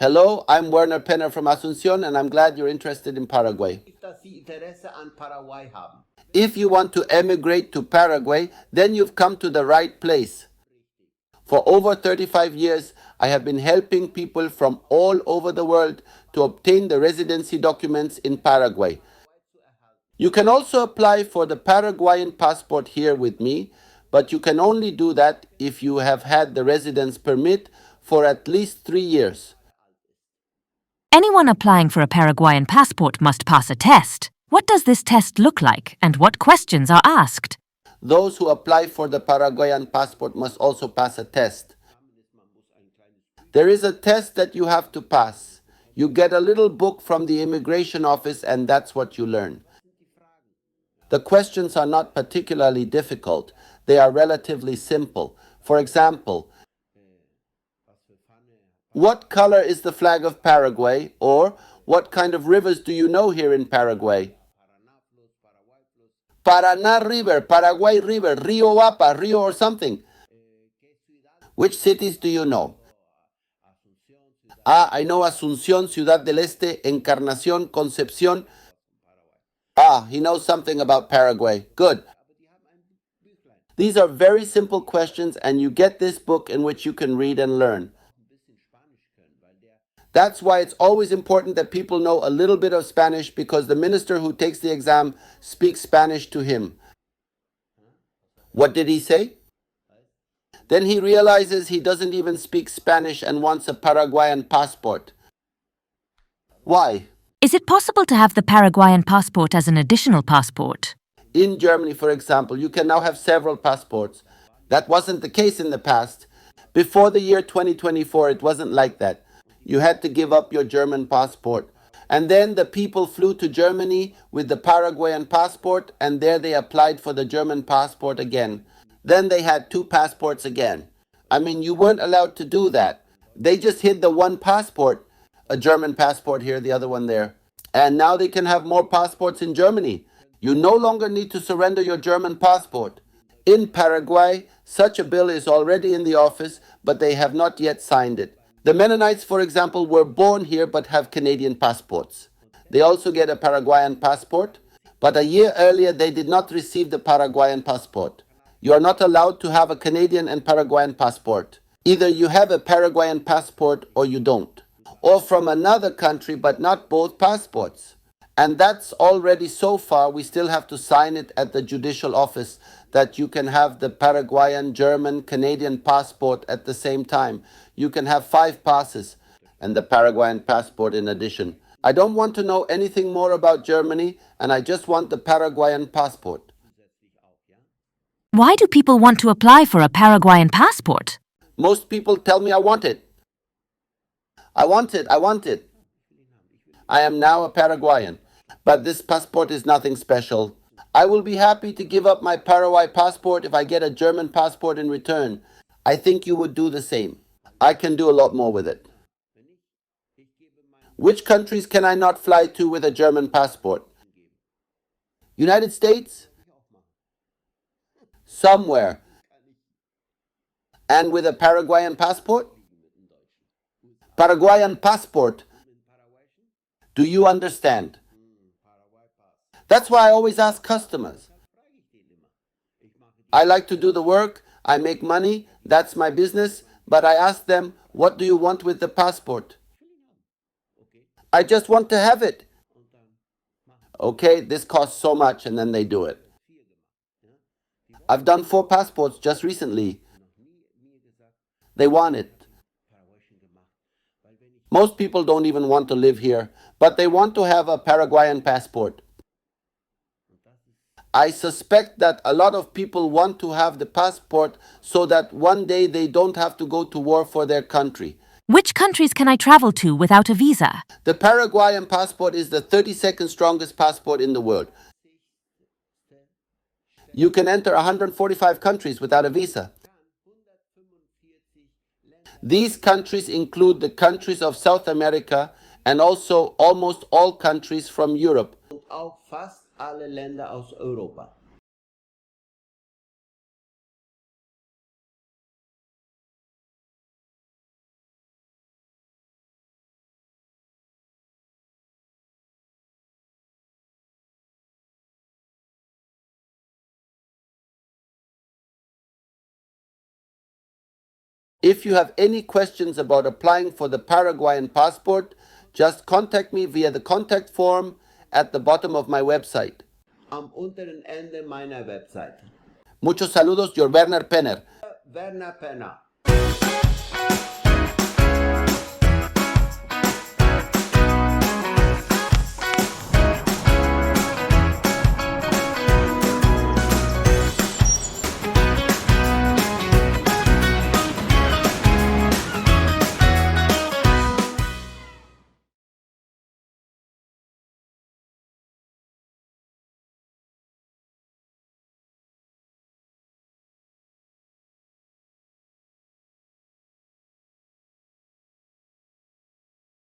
Hello, I'm Werner Penner from Asunción, and I'm glad you're interested in Paraguay. Dass Sie Interesse an Paraguay haben. If you want to emigrate to Paraguay, then you've come to the right place. For over 35 years, I have been helping people from all over the world to obtain the residency documents in Paraguay. You can also apply for the Paraguayan passport here with me, but you can only do that if you have had the residence permit for at least 3 years. Anyone applying for a Paraguayan passport must pass a test. What does this test look like and what questions are asked? Those who apply for the Paraguayan passport must also pass a test. There is a test that you have to pass. You get a little book from the immigration office, and that's what you learn. The questions are not particularly difficult. They are relatively simple. For example, what color is the flag of Paraguay? Or what kind of rivers do you know here in Paraguay? Paraná River, Paraguay River, Rio Apa, Rio or something. Which cities do you know? Ah, I know Asunción, Ciudad del Este, Encarnación, Concepción. Ah, he knows something about Paraguay. Good. These are very simple questions, and you get this book in which you can read and learn. That's why it's always important that people know a little bit of Spanish, because the minister who takes the exam speaks Spanish to him. What did he say? Then he realizes he doesn't even speak Spanish and wants a Paraguayan passport. Why? Is it possible to have the Paraguayan passport as an additional passport? In Germany, for example, you can now have several passports. That wasn't the case in the past. Before the year 2024, it wasn't like that. You had to give up your German passport. And then the people flew to Germany with the Paraguayan passport, and there they applied for the German passport again. Then they had two passports again. I mean, you weren't allowed to do that. They just hid the one passport, a German passport here, the other one there. And now they can have more passports in Germany. You no longer need to surrender your German passport. In Paraguay, such a bill is already in the office, but they have not yet signed it. The Mennonites, for example, were born here but have Canadian passports. They also get a Paraguayan passport, but a year earlier they did not receive the Paraguayan passport. You are not allowed to have a Canadian and Paraguayan passport. Either you have a Paraguayan passport or you don't. Or from another country, but not both passports. And that's already so far. We still have to sign it at the judicial office that you can have the Paraguayan, German, Canadian passport at the same time. You can have 5 passes and the Paraguayan passport in addition. I don't want to know anything more about Germany, and I just want the Paraguayan passport. Why do people want to apply for a Paraguayan passport? Most people tell me I want it. I want it. I am now a Paraguayan, but this passport is nothing special. I will be happy to give up my Paraguay passport if I get a German passport in return. I think you would do the same. I can do a lot more with it. Which countries can I not fly to with a German passport? United States? Somewhere. And with a Paraguayan passport? Paraguayan passport. Do you understand? That's why I always ask customers. I like to do the work, I make money, that's my business, but I ask them, what do you want with the passport? I just want to have it. Okay, this costs so much, and then they do it. I've done 4 passports just recently. They want it. Most people don't even want to live here, but they want to have a Paraguayan passport. I suspect that a lot of people want to have the passport so that one day they don't have to go to war for their country. Which countries can I travel to without a visa? The Paraguayan passport is the 32nd strongest passport in the world. You can enter 145 countries without a visa. These countries include the countries of South America and also almost all countries from Europe. Und auch fast alle Länder aus Europa. If you have any questions about applying for the Paraguayan passport, just contact me via the contact form at the bottom of my website. Am unteren Ende meiner Website. Muchos saludos, your Werner Penner. Werner Penner.